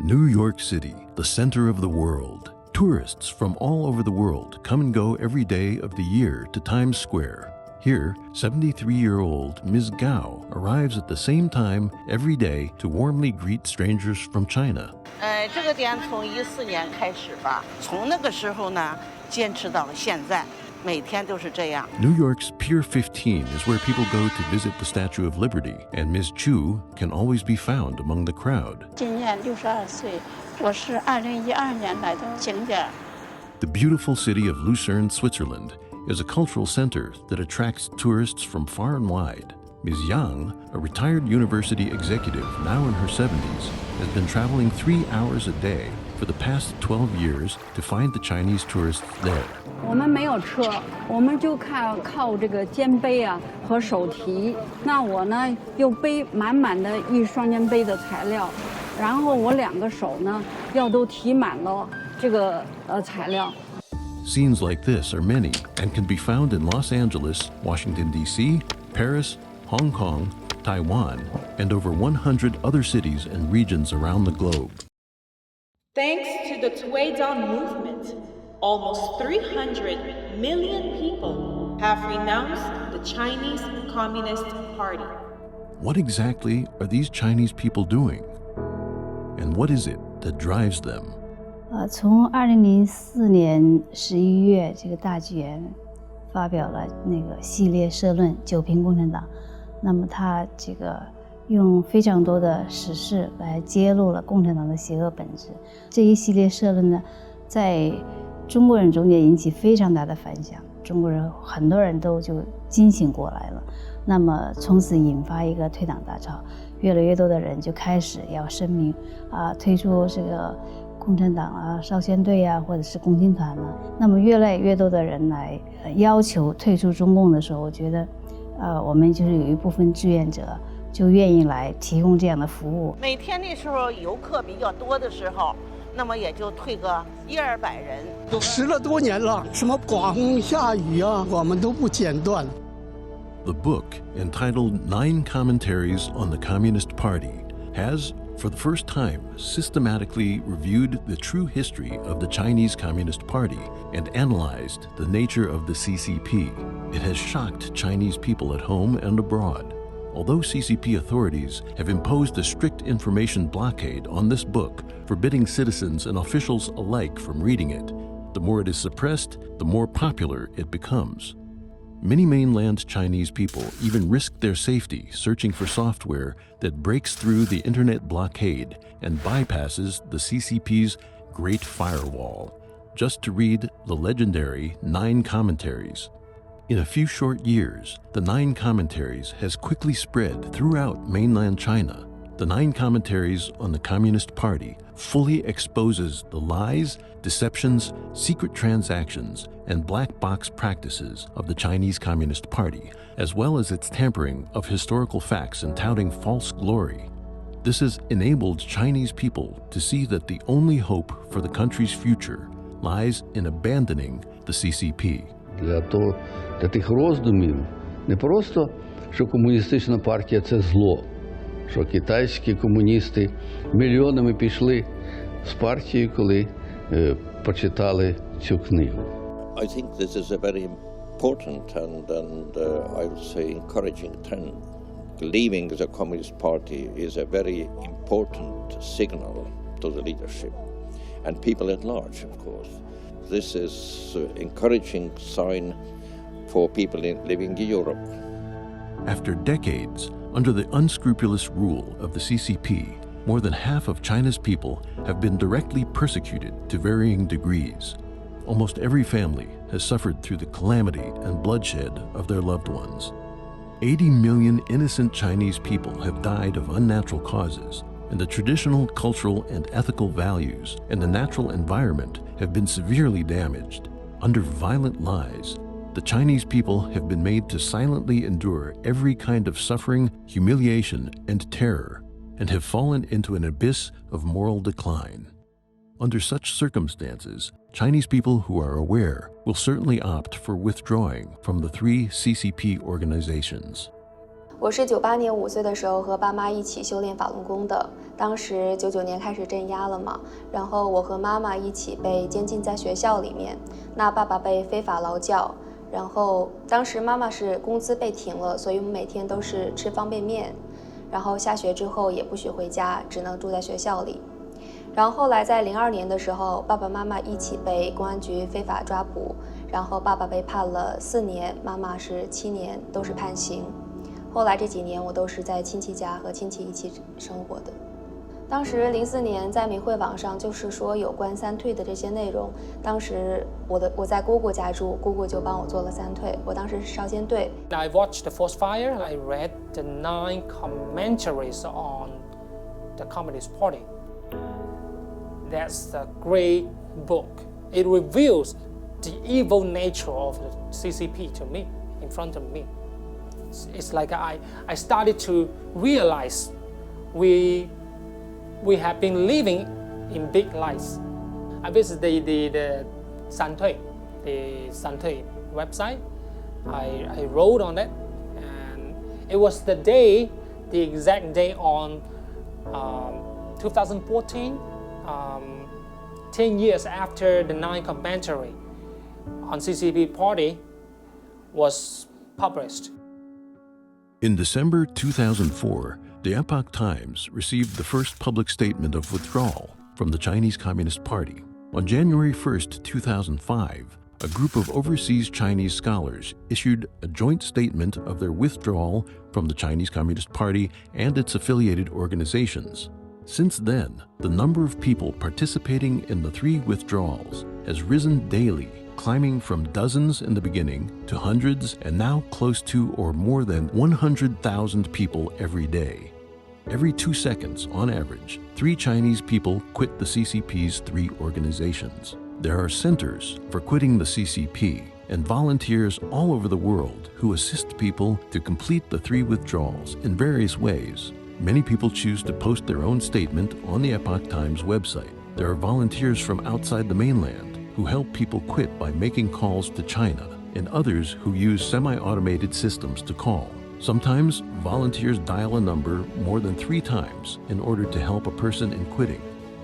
New York City, the center of the world. Tourists from all over the world come and go every day of the year to Times Square. Here, 73-year-old Ms. Gao arrives at the same time every day to warmly greet strangers from China. 这个店从14年开始吧，从那个时候呢，坚持到了现在，每天都是这样。 New York's Pier 15 is where people go to visit the Statue of Liberty, and Ms. Chu can always be found among the crowd. 今年62岁，我是2012年来的景点。 The beautiful city of Lucerne, Switzerland, is a cultural center that attracts tourists from far and wide. Ms. Yang, a retired university executive now in her 70s, has been traveling 3 hours a day for the past 12 years to find the Chinese tourists there. 我们没有车，我们就靠这个肩背啊和手提。那我呢又背满满的一双肩背的材料，然后我2个手呢要都提满了这个材料。 Scenes like this are many and can be found in Los Angeles, Washington, D.C., Paris, Hong Kong, Taiwan, and over 100 other cities and regions around the globe. Thanks to the Tuidong movement, almost 300 million people have renounced the Chinese Communist Party. What exactly are these Chinese people doing? And what is it that drives them? 从2004年11月，这个大纪元发表了那个系列社论《九评共产党》，那么他这个用非常多的史事来揭露了共产党的邪恶本质。这一系列社论呢，在中国人中间引起非常大的反响，中国人很多人都就惊醒过来了。那么从此引发一个退党大潮，越来越多的人就开始要声明退出这个共产党啊、少先队啊，或者是共青团啊。那么越来越多的人来要求退出中共的时候，我觉得我们就是有一部分志愿者就愿意来提供这样的服务。每天那时候游客比较多的时候，那么也就退个100-200人。都10了多年了，什么刮风下雨啊，我们都不间断。 The book, entitled 9 Commentaries on the Communist Party, has, for the first time, systematically reviewed the true history of the Chinese Communist Party and analyzed the nature of the CCP. It has shocked Chinese people at home and abroad. Although CCP authorities have imposed a strict information blockade on this book, forbidding citizens and officials alike from reading it, the more it is suppressed, the more popular it becomes. Many mainland Chinese people even risk their safety searching for software that breaks through the internet blockade and bypasses the CCP's Great Firewall, just to read the legendary 9 Commentaries. In a few short years, the 9 Commentaries has quickly spread throughout mainland China. The 9 Commentaries on the Communist Party fully exposes the lies, deceptions, secret transactions, and black box practices of the Chinese Communist Party, as well as its tampering of historical facts and touting false glory. This has enabled Chinese people to see that the only hope for the country's future lies in abandoning the CCP. Для тих роздумів не просто, що комуністична партія – це зло, що китайські комуністи мільйонами пішли з партії, коли почитали цю книгу. I think this is a very important and I would say encouraging trend. Leaving the Communist Party is a very important signal to the leadership and people at large, of course. This is an encouraging sign for people living in Europe. After decades under the unscrupulous rule of the CCP, more than half of China's people have been directly persecuted to varying degrees. Almost every family has suffered through the calamity and bloodshed of their loved ones. 80 million innocent Chinese people have died of unnatural causes, and the traditional, cultural, and ethical values and the natural environment have been severely damaged. Under violent lies, the Chinese people have been made to silently endure every kind of suffering, humiliation, and terror, and have fallen into an abyss of moral decline. Under such circumstances, Chinese people who are aware will certainly opt for withdrawing from the 3 CCP organizations. 我是98年5岁的时候和爸妈一起修炼法轮功的。当时99年开始镇压了嘛，然后我和妈妈一起被监禁在学校里面。那爸爸被非法劳教，然后当时妈妈是工资被停了，所以我们每天都是吃方便面。然后下学之后也不许回家，只能住在学校里。然后后来在02年的时候，爸爸妈妈一起被公安局非法抓捕，然后爸爸被判了4年，妈妈是7年，都是判刑。后来这几年我都是在亲戚家和亲戚一起生活的。当时04年在明慧网上就是说有关三退的这些内容，当时我在姑姑家住，姑姑就帮我做了三退，我当时是少先队。I watched the Force Fire. I read the 9 commentaries on the Communist Party. That's a great book. It reveals the evil nature of the CCP to me, in front of me. It's like I started to realize we have been living in big lies. I visited the Santui website. I wrote on it, and it was the exact day on 2014, 10 years after the 9 commentary on CCP Party was published. In December 2004, the Epoch Times received the first public statement of withdrawal from the Chinese Communist Party. On January 1st, 2005, a group of overseas Chinese scholars issued a joint statement of their withdrawal from the Chinese Communist Party and its affiliated organizations. Since then, the number of people participating in the 3 withdrawals has risen daily, climbing from dozens in the beginning to hundreds and now close to or more than 100,000 people every day. Every 2 seconds, on average, 3 Chinese people quit the CCP's 3 organizations. There are centers for quitting the CCP and volunteers all over the world who assist people to complete the 3 withdrawals in various ways. Many people choose to post their own statement on the Epoch Times website. There are volunteers from outside the mainland who help people quit by making calls to China, and others who use semi-automated systems to call. Sometimes volunteers dial a number more than 3 times in order to help a person in quitting.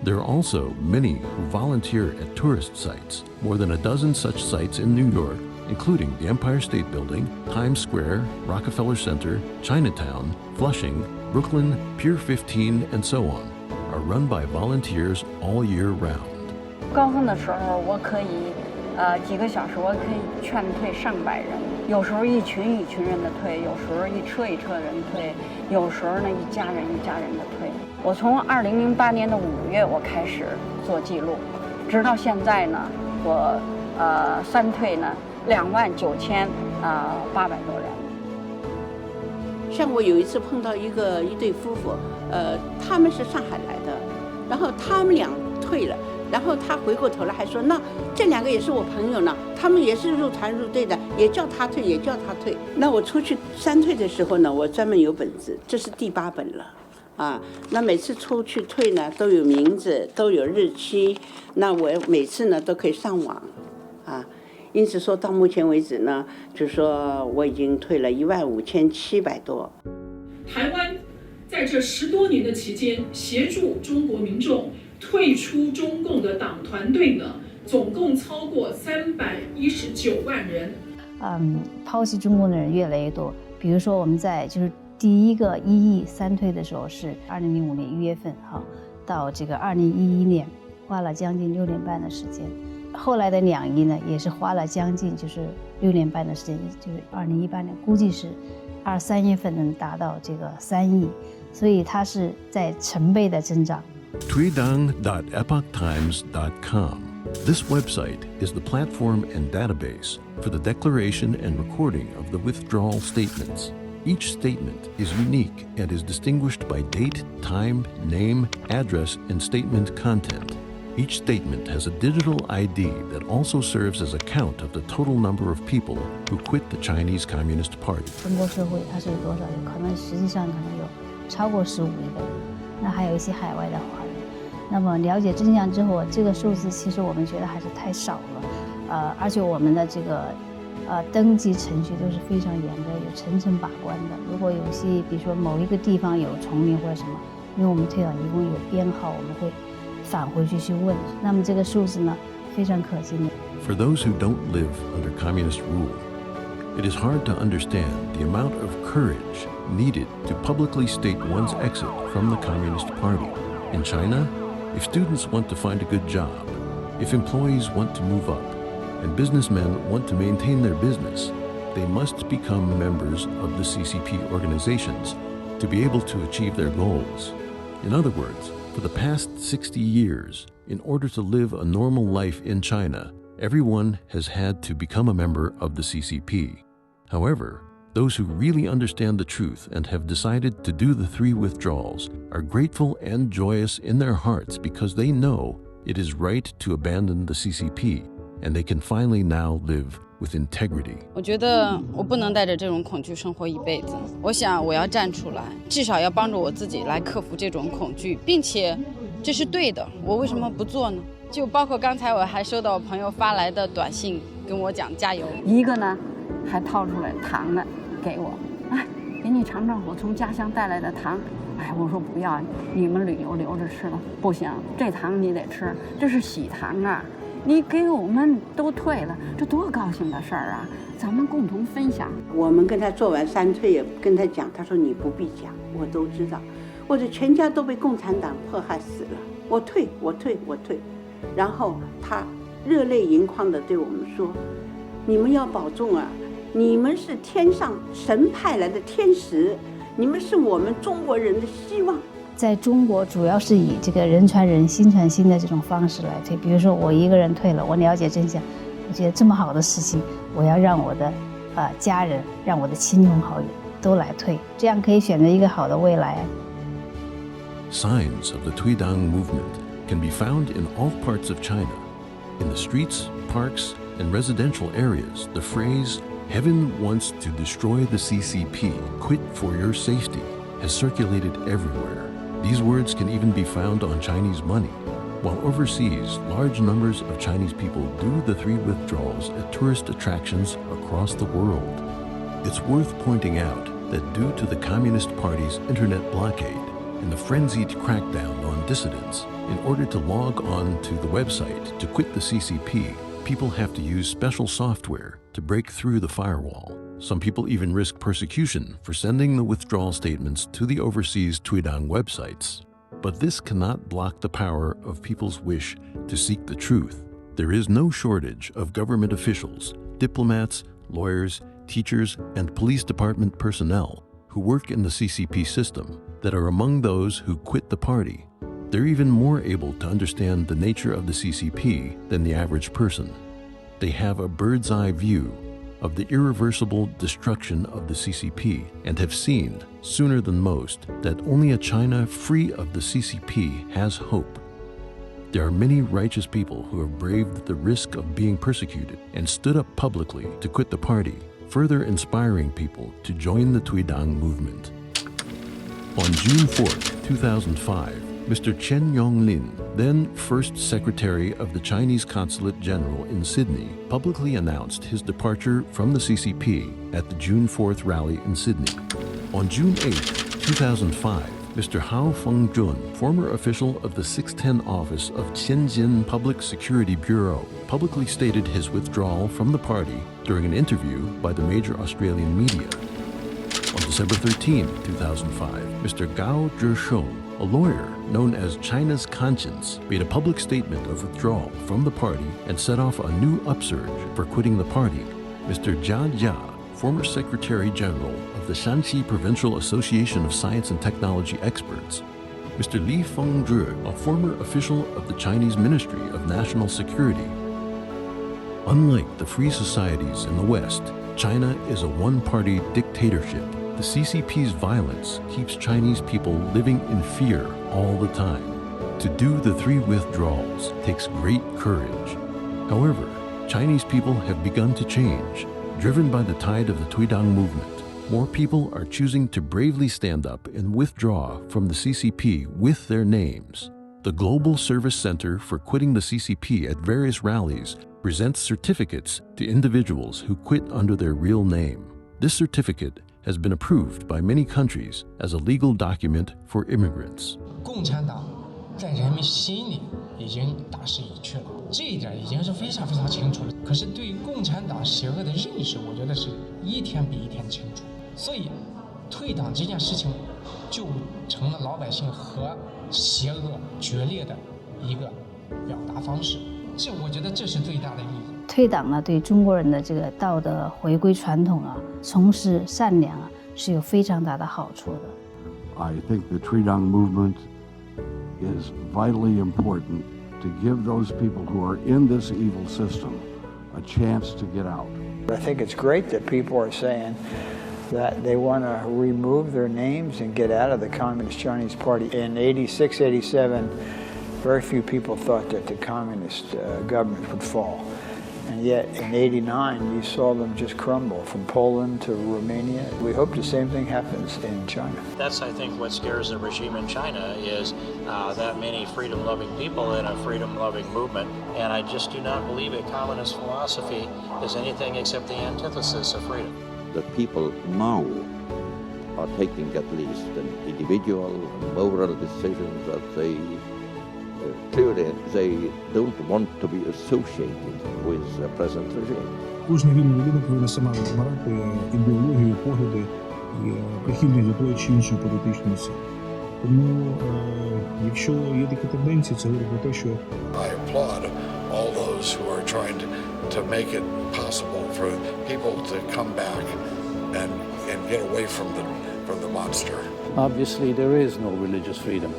There are also many who volunteer at tourist sites, more than a dozen such sites in New York, including the Empire State Building, Times Square, Rockefeller Center, Chinatown, Flushing, Brooklyn, Pier 15, and so on, are run by volunteers all year round. 高峰的时候，我可以，几个小时我可以劝退上百人，有时候一群一群人的退，有时候一车一车人退，有时候呢一家人一家人的退。我从2008年的5月我开始做记录，直到现在呢，我三退呢29800多人。像我有一次碰到一对夫妇，他们是上海来的，然后他们俩退了。然后他回过头来还说，那这2个也是我朋友呢，他们也是入团入队的，也叫他退，也叫他退。那我出去三退的时候呢，我专门有本子，这是第8本了，啊，那每次出去退呢都有名字，都有日期，那我每次呢都可以上网，啊，因此说到目前为止呢，就是说我已经退了15700多。台湾在这10多年的期间，协助中国民众退出中共的党团队呢，总共超过319万人。抛弃中共的人越来越多。比如说我们在就是第一个1亿三退的时候是2005年1月份哈，到这个2011年花了将近6年半的时间。后来的2亿呢，也是花了将近就是6年半的时间，就是2018年估计是23月份能达到这个3亿，所以它是在成倍的增长。Tuidang.epochtimes.com. This website is the platform and database for the declaration and recording of the withdrawal statements. Each statement is unique and is distinguished by date, time, name, address, and statement content. Each statement has a digital ID that also serves as a count of the total number of people who quit the Chinese Communist Party. 中国社会它是有多少人？可能实际上可能有超过15亿的人，那还有一些海外的华人。那么了解真相之后，这个数字其实我们觉得还是太少了，而且我们的这个登记程序都是非常严格，有层层把关的。如果有些，比如说某一个地方有重名或者什么，因为我们退党一共有编号，我们会返回去问。那么这个数字呢，非常可信的。For those who don't live under communist rule, it is hard to understand the amount of courage needed to publicly state one's exit from the Communist Party. In China, if students want to find a good job, if employees want to move up, and businessmen want to maintain their business, they must become members of the CCP organizations to be able to achieve their goals. In other words, for the past 60 years, in order to live a normal life in China, everyone has had to become a member of the CCP. However, those who really understand the truth and have decided to do the 3 withdrawals are grateful and joyous in their hearts because they know it is right to abandon the CCP, and they can finally now live with integrity. 我觉得我不能带着这种恐惧生活一辈子。我想我要站出来，至少要帮助我自己来克服这种恐惧，并且这是对的。我为什么不做呢？就包括刚才我还收到我朋友发来的短信，跟我讲加油。一个呢，还掏出来糖呢给我，哎，给你尝尝我从家乡带来的糖。哎，我说不要，你们旅游留着吃了，不行，这糖你得吃，这是喜糖啊。你给我们都退了，这多高兴的事儿啊！咱们共同分享。我们跟他做完3退也跟他讲，他说你不必讲，我都知道，我的全家都被共产党迫害死了，我退。然后他热泪盈眶地对我们说：“你们要保重啊，你们是天上神派来的天使，你们是我们中国人的希望。”在中国，主要是以这个人传人、心传心的这种方式来退。比如说，我一个人退了，我了解真相，我觉得这么好的事情，我要让我的家人、让我的亲朋好友都来退，这样可以选择一个好的未来。Signs of the Tuidang movement can be found in all parts of China. In the streets, parks, and residential areas, the phrase, "Heaven wants to destroy the CCP, quit for your safety," has circulated everywhere. These words can even be found on Chinese money. While overseas, large numbers of Chinese people do the 3 withdrawals at tourist attractions across the world. It's worth pointing out that due to the Communist Party's internet blockade and the frenzied crackdown on dissidents, in order to log on to the website to quit the CCP, people have to use special software to break through the firewall. Some people even risk persecution for sending the withdrawal statements to the overseas Tuidang websites. But this cannot block the power of people's wish to seek the truth. There is no shortage of government officials, diplomats, lawyers, teachers, and police department personnel who work in the CCP system that are among those who quit the party. They're even more able to understand the nature of the CCP than the average person. They have a bird's eye view of the irreversible destruction of the CCP and have seen, sooner than most, that only a China free of the CCP has hope. There are many righteous people who have braved the risk of being persecuted and stood up publicly to quit the party, further inspiring people to join the Tuidang movement. On June 4, 2005, Mr. Chen Yonglin, then First Secretary of the Chinese Consulate General in Sydney, publicly announced his departure from the CCP at the June 4th rally in Sydney. On June 8, 2005, Mr. Hao Fengjun, former official of the 610 office of Tianjin Public Security Bureau, publicly stated his withdrawal from the party during an interview by the major Australian media. On December 13, 2005, Mr. Gao Zhisheng, a lawyer known as China's Conscience, made a public statement of withdrawal from the party and set off a new upsurge for quitting the party. Mr. Jia Jia, former Secretary General of the Shanxi Provincial Association of Science and Technology Experts, Mr. Li Fengzhi, a former official of the Chinese Ministry of National Security. Unlike the free societies in the West, China is a one-party dictatorship. The CCP's violence keeps Chinese people living in fear all the time. To do the 3 withdrawals takes great courage. However, Chinese people have begun to change. Driven by the tide of the Tuidang movement, more people are choosing to bravely stand up and withdraw from the CCP with their names. the Global Service Center for Quitting the CCP at various rallies presents certificates to individuals who quit under their real name. This certificate has been approved by many countries as a legal document for immigrants. 共产党在人民心里已经大势已去了，这一点已经是非常非常清楚了。可是对于共产党邪恶的认识，我觉得是一天比一天清楚。所以，退党这件事情就成了老百姓和邪恶决裂的一个表达方式。我觉得这是最大的意义。退党呢，对中国人的这个道德回归传统啊，从事善良啊，是有非常大的好处的。I think the Tweedong movement is vitally important to give those people who are in this evil system a chance to get out. I think it's great that people are saying that they want to remove their names and get out of the Communist Chinese Party. In 86, 87, very few people thought that the communist government would fall. And yet in 89, you saw them just crumble from Poland to Romania. We hope the same thing happens in China. That's, I think, what scares the regime in China is that many freedom-loving people in a freedom-loving movement. And I just do not believe a communist philosophy is anything except the antithesis of freedom. The people now are taking at least an individual moral decision that they clearly they don't want to be associated with the present regime. Кожна вільна людина повинна сама вибирати ідеологію, погляди і прихильність до тої чи іншої політичної сили. Тому, якщо є такі тенденції, це говорить про те, що I applaud all those who are trying to make it possible for people to come back and get away from the monster. Obviously, there is no religious freedom.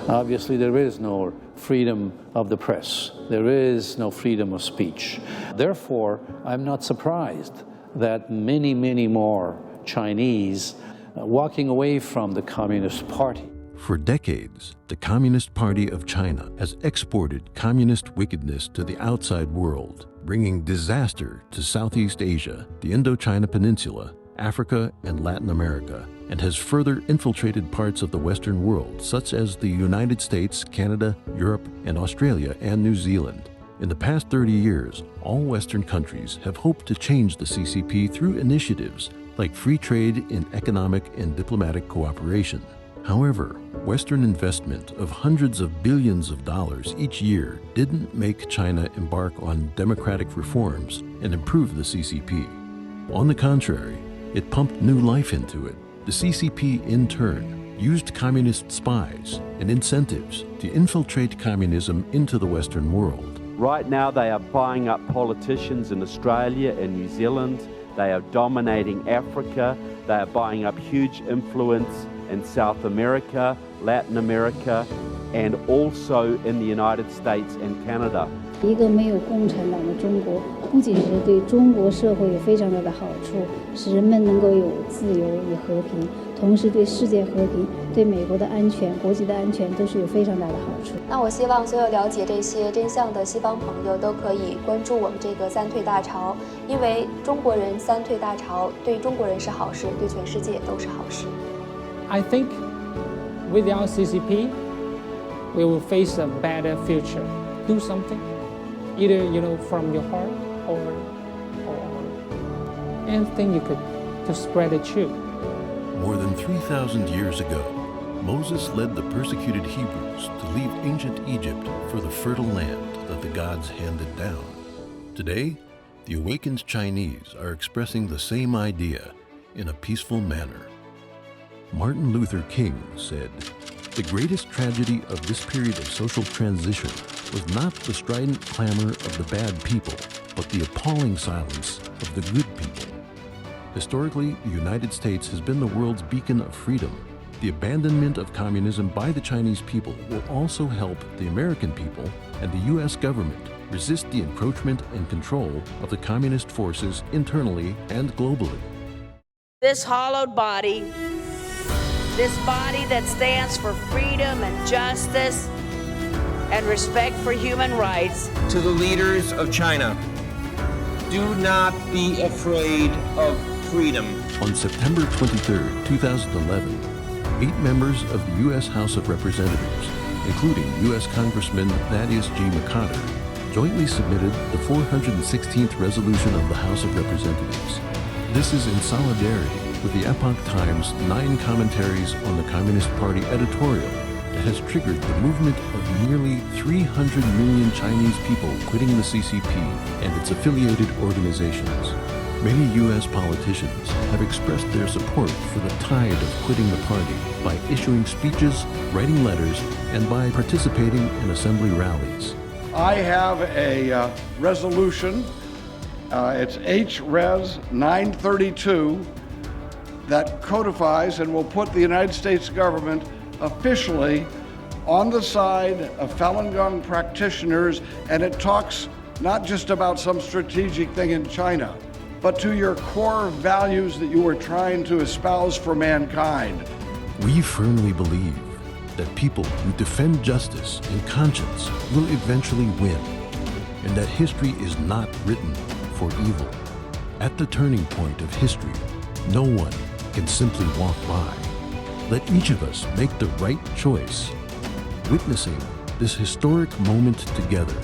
Obviously, there is no freedom of the press. There is no freedom of speech. Therefore, I'm not surprised that many, many more Chinese walking away from the Communist Party. For decades, the Communist Party of China has exported communist wickedness to the outside world, bringing disaster to Southeast Asia, the Indochina Peninsula, Africa, and Latin America, and has further infiltrated parts of the Western world, such as the United States, Canada, Europe, and Australia, and New Zealand. In the past 30 years, all Western countries have hoped to change the CCP through initiatives like free trade in economic and diplomatic cooperation. However, Western investment of hundreds of billions of dollars each year didn't make China embark on democratic reforms and improve the CCP. On the contrary, it pumped new life into it. The CCP, in turn, used communist spies and incentives to infiltrate communism into the Western world. Right now, they are buying up politicians in Australia and New Zealand. They are dominating Africa. They are buying up huge influence in South America, Latin America, and also in the United States and Canada. 一个没有共产党的中国，不仅是对中国社会有非常大的好处，使人们能够有自由与和平，同时对世界和平、对美国的安全、国际的安全都是有非常大的好处。那我希望所有了解这些真相的西方朋友都可以关注我们这个三退大潮，因为中国人三退大潮对中国人是好事，对全世界都是好事。I think without CCP, we will face a better future. Do something, either from your heart or anything you could to spread the truth. More than 3,000 years ago, Moses led the persecuted Hebrews to leave ancient Egypt for the fertile land that the gods handed down. Today, the awakened Chinese are expressing the same idea in a peaceful manner. Martin Luther King said, "The greatest tragedy of this period of social transition was not the strident clamor of the bad people, but the appalling silence of the good people." Historically, the United States has been the world's beacon of freedom. The abandonment of communism by the Chinese people will also help the American people and the U.S. government resist the encroachment and control of the communist forces internally and globally. This hallowed body, this body that stands for freedom and justice and respect for human rights. To the leaders of China, do not be afraid of freedom. On September 23, 2011, 8 members of the U.S. House of Representatives including U.S. Congressman Thaddeus G. McCotter, jointly submitted the 416th resolution of the House of Representatives. This is in solidarity with the Epoch Times 9 commentaries on the Communist Party editorial that has triggered the movement of nearly 300 million Chinese people quitting the CCP and its affiliated organizations. Many U.S. politicians have expressed their support for the tide of quitting the party by issuing speeches, writing letters, and by participating in assembly rallies. I have a resolution, it's H-Res 932, that codifies and will put the United States government officially on the side of Falun Gong practitioners, and it talks not just about some strategic thing in China, but to your core values that you are trying to espouse for mankind. We firmly believe that people who defend justice and conscience will eventually win, and that history is not written for evil. At the turning point of history, no one can simply walk by. Let each of us make the right choice, witnessing this historic moment together